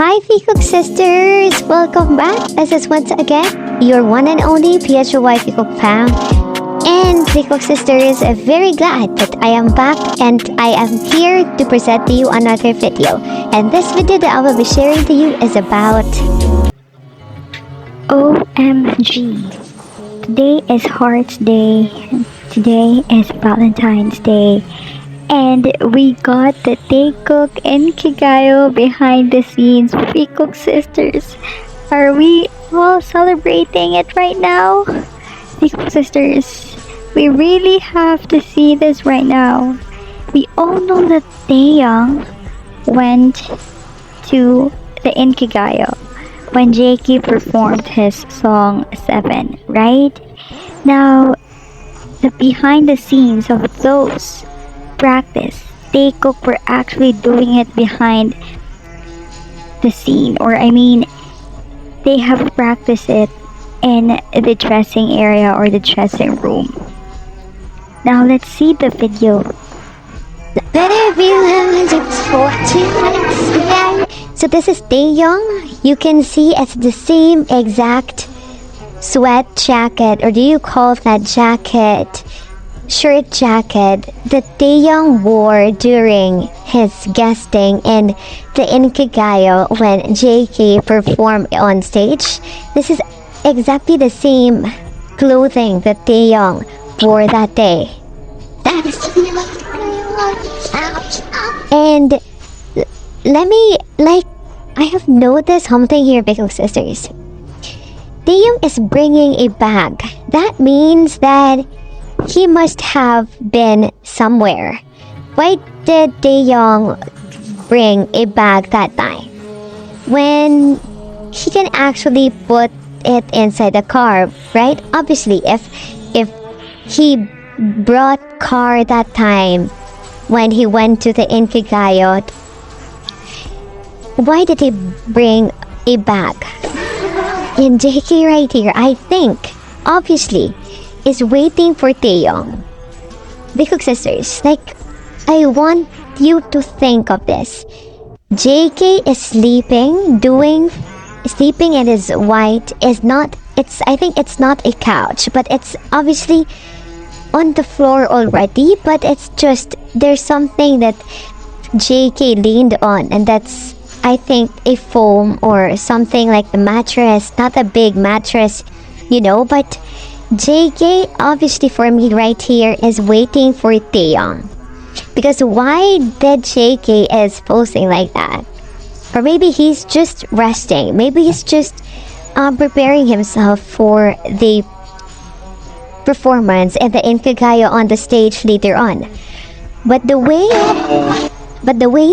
Hi Taekook sisters! Welcome back. This is once again your one and only PHY Taekook fam. And Taekook sisters, I'm very glad that I am back and I am here to present to you another video. And this video that I will be sharing to you is about OMG. Today is Hearts Day. Today is Valentine's Day. And we got the Taekook and Kigayo behind the scenes. Taekook sisters, are we all celebrating it right now? Taekook sisters, we really have to see this right now. We all know that Taehyung went to the Inkigayo when JK performed his song 7, right? Now, the behind the scenes of those practice, Taekook were actually doing it behind the scene, or I mean, they have practiced it in the dressing area or the dressing room. Now let's see the video. So this is Taehyung. You can see it's the same exact sweat jacket, or do you call that jacket? Shirt jacket that Taehyung wore during his guesting in the Inkigayo when JK performed on stage. This is exactly the same clothing that Taehyung wore that day. And I have noticed something here, Taekook sisters. Taehyung is bringing a bag. That means that he must have been somewhere. Why did Taehyung bring a bag that time when he can actually put it inside the car, right? Obviously, if he brought car that time when he went to the Inkigayo, why did he bring a bag? In JK right here, I think, obviously, is waiting for Taehyung. Taekook sisters, I want you to think of this. JK is sleeping in his white I think it's not a couch, but it's obviously on the floor already, but it's just there's something that JK leaned on, and that's I think a foam or something like the mattress, not a big mattress, but JK, obviously for me right here, is waiting for Taehyung. Because why did JK is posing like that? Or maybe he's just resting. Maybe he's just preparing himself for the performance and the Inkigayo on the stage later on. But the way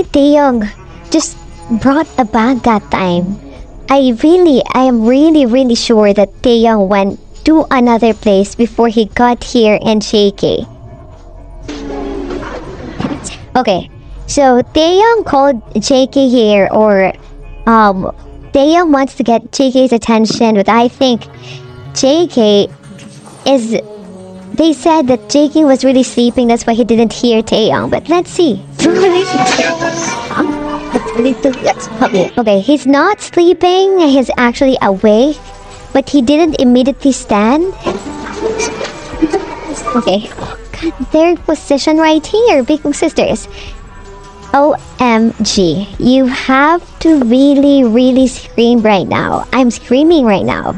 Taehyung just brought the bag that time, I am really sure that Taehyung went to another place before he got here in JK. Okay, so Taehyung called JK here, or Taehyung wants to get JK's attention, but I think they said that JK was really sleeping, that's why he didn't hear Taehyung, but let's see. Okay, he's not sleeping, he's actually awake, but he didn't immediately stand. Okay, their position right here, Taekook sisters. OMG, you have to really scream right now. I'm screaming right now.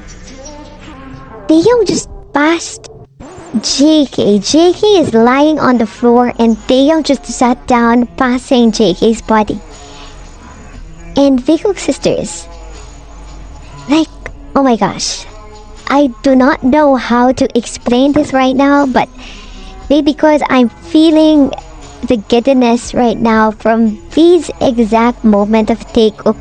Taehyung just passed JK. JK is lying on the floor and Taehyung just sat down passing JK's body. And Taekook sisters, oh my gosh, I do not know how to explain this right now, but maybe because I'm feeling the giddiness right now from these exact moment of Taekook.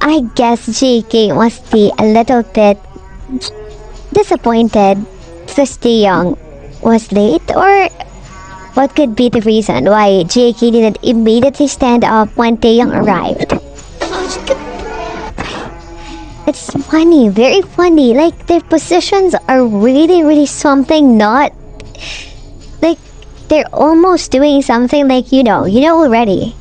I guess JK must be a little bit disappointed because Taehyung was late, or what could be the reason why JK didn't immediately stand up when Taehyung arrived? It's funny, very funny. Their positions are really something, not they're almost doing something already.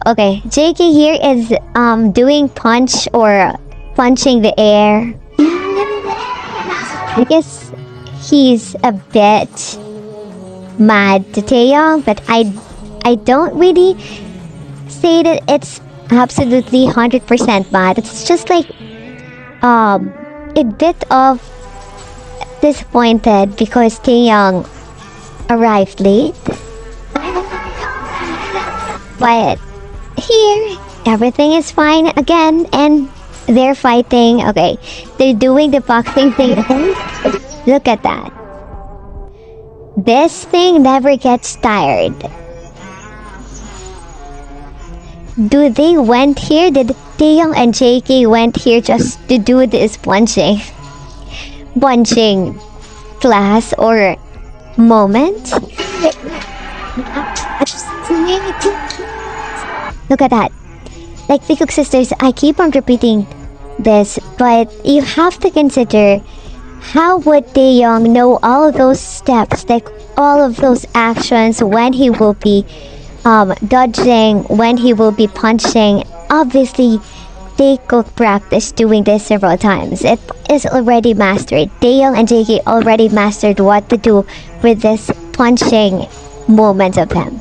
Okay, JK here is doing punch or punching the air. I guess he's a bit mad to Taehyung, but I don't really say that it's absolutely 100% mad. It's just like a bit of disappointed because Taehyung arrived late. But here, everything is fine again, and they're fighting. Okay, they're doing the boxing thing. Look at that. This thing never gets tired. Do they went here? Did Taehyung and JK went here just to do this punching class or moment? Look at that. Like Taekook sisters, I keep on repeating this, but you have to consider how would Taehyung know all of those steps, like all of those actions when he will be dodging, when he will be punching. Obviously, Taekook practiced doing this several times. It is already mastered. Taehyung and JK already mastered what to do with this punching moment of them.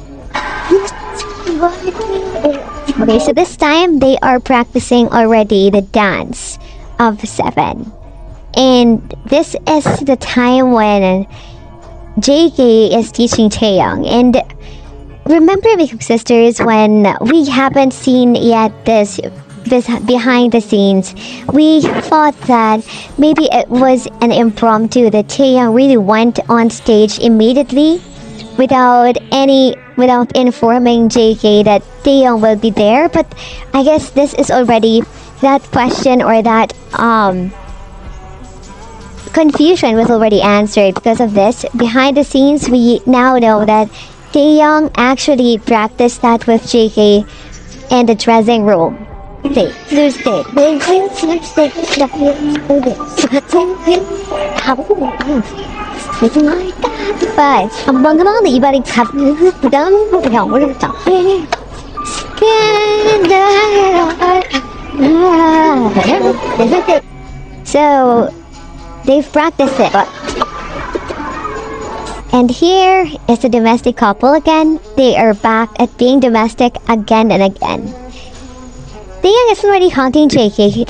Okay, so this time they are practicing already the dance of 7. And this is the time when JK is teaching Taehyung. And remember, big sisters, when we haven't seen yet this behind the scenes, we thought that maybe it was an impromptu, that Taehyung really went on stage immediately without informing JK that Taehyung will be there. But I guess this is already that question, or that confusion was already answered. Because of this, behind the scenes, we now know that Taehyung actually practiced that with JK in the dressing room. But 한번은 이발이 so they've practiced it. And here is the domestic couple again. They are back at being domestic again and again. Taehyung is already haunting JK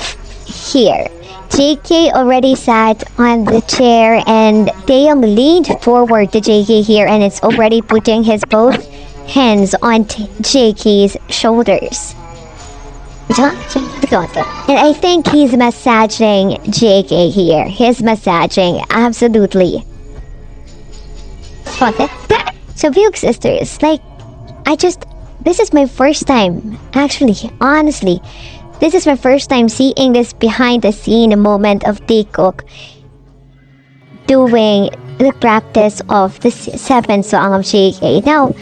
here. JK already sat on the chair, and Taehyung leaned forward to JK here, and it's already putting his both hands on JK's shoulders. And I think he's massaging JK here. He's massaging, absolutely. So, big sisters, like, this is my first time, actually, honestly. This is my first time seeing this behind the scene moment of Taekook doing the practice of the 7 song of JK. Now,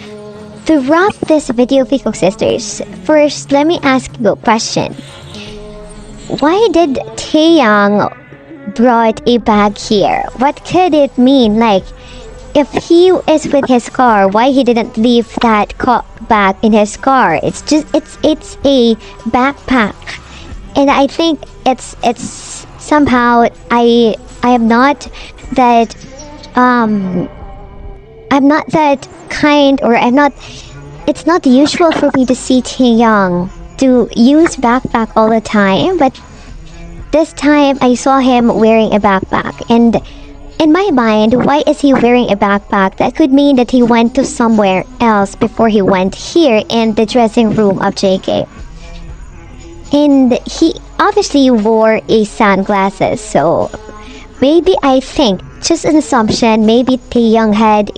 to wrap this video, Taekook sisters, first let me ask you a question. Why did Taehyung brought a bag here? What could it mean? Like, if he is with his car, why he didn't leave that bag in his car? It's a backpack, and I think it's somehow I am not that I'm not that kind, or it's not usual for me to see Taehyung to use backpack all the time, but this time I saw him wearing a backpack. And in my mind, why is he wearing a backpack? That could mean that he went to somewhere else before he went here in the dressing room of JK. And he obviously wore a sunglasses, so maybe, I think, just an assumption, maybe Taehyung had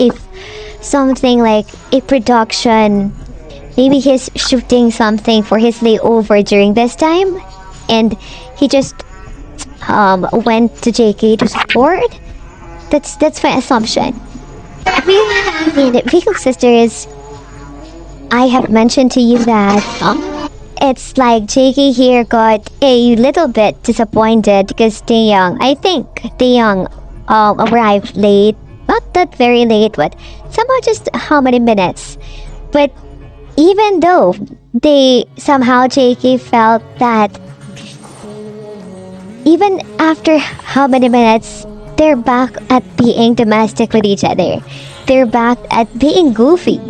something like a production. Maybe he's shooting something for his layover during this time, and he just went to JK to support. That's my assumption. I mean, Taekook sisters, I have mentioned to you that it's like JK here got a little bit disappointed because I think Taehyung arrived late. Not that very late, but somehow just how many minutes. But even though they somehow JK felt that even after how many minutes, they're back at being domestic with each other. They're back at being goofy.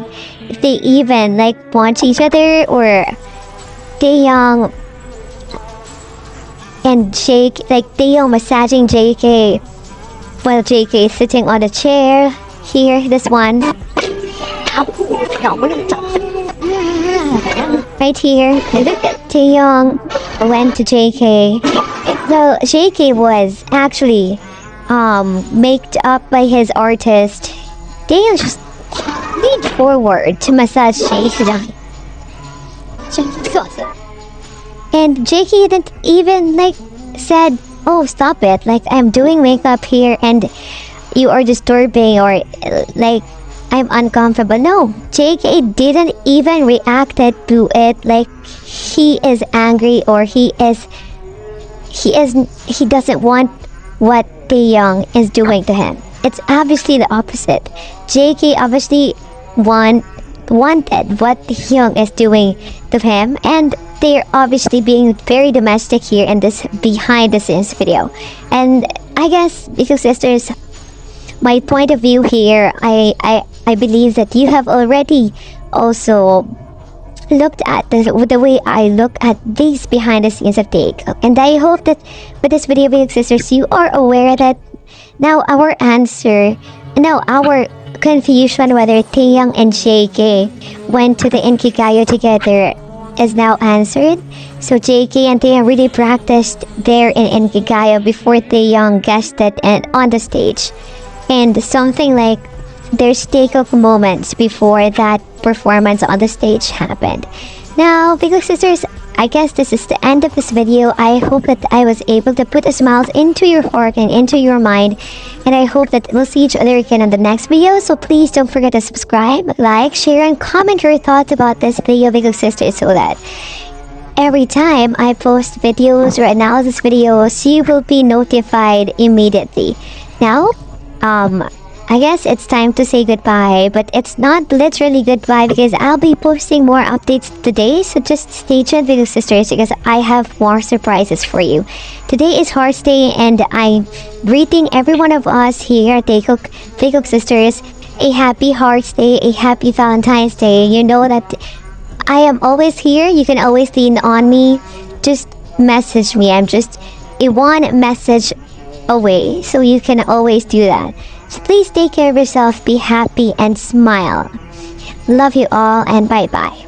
They even like punch each other, or Taehyung and Jake, like Taehyung massaging JK while JK is sitting on a chair. Here, this one. Right here, Taehyung went to JK. So JK was actually made up by his artist. Taehyung just leaned forward to massage JK. And JK didn't even like said, "Oh, stop it! Like I'm doing makeup here, and you are disturbing, or like I'm uncomfortable." No, JK didn't even reacted to it like he is angry, or he doesn't want what Taehyung is doing to him. It's obviously the opposite. JK obviously wanted what Taehyung is doing to him, and they're obviously being very domestic here in this behind the scenes video. And I guess, because sisters, my point of view here, I believe that you have already also looked at the way I look at these behind the scenes of Taekook. And I hope that with this video, big sisters, you are aware that now our confusion whether Taehyung and JK went to the Inkigayo together is now answered. So JK and Taehyung really practiced there in Inkigayo before Taehyung guessed it and on the stage. And something like there's Taekook moments before that performance on the stage happened. Now, big sisters, I guess this is the end of this video. I hope that I was able to put a smile into your heart and into your mind. And I hope that we'll see each other again on the next video. So please don't forget to subscribe, like, share, and comment your thoughts about this video, big sisters, so that every time I post videos or analysis videos, you will be notified immediately. Now, I guess it's time to say goodbye, but it's not literally goodbye because I'll be posting more updates today, so just stay tuned, big sisters, because I have more surprises for you. Today is Hearts Day, and I'm greeting every one of us here at Taekook sisters a happy Hearts Day, a happy Valentine's Day. You know that I am always here. You can always lean on me. Just message me. I'm just a one message away, so you can always do that. So please take care of yourself, be happy, and smile. Love you all, and bye-bye.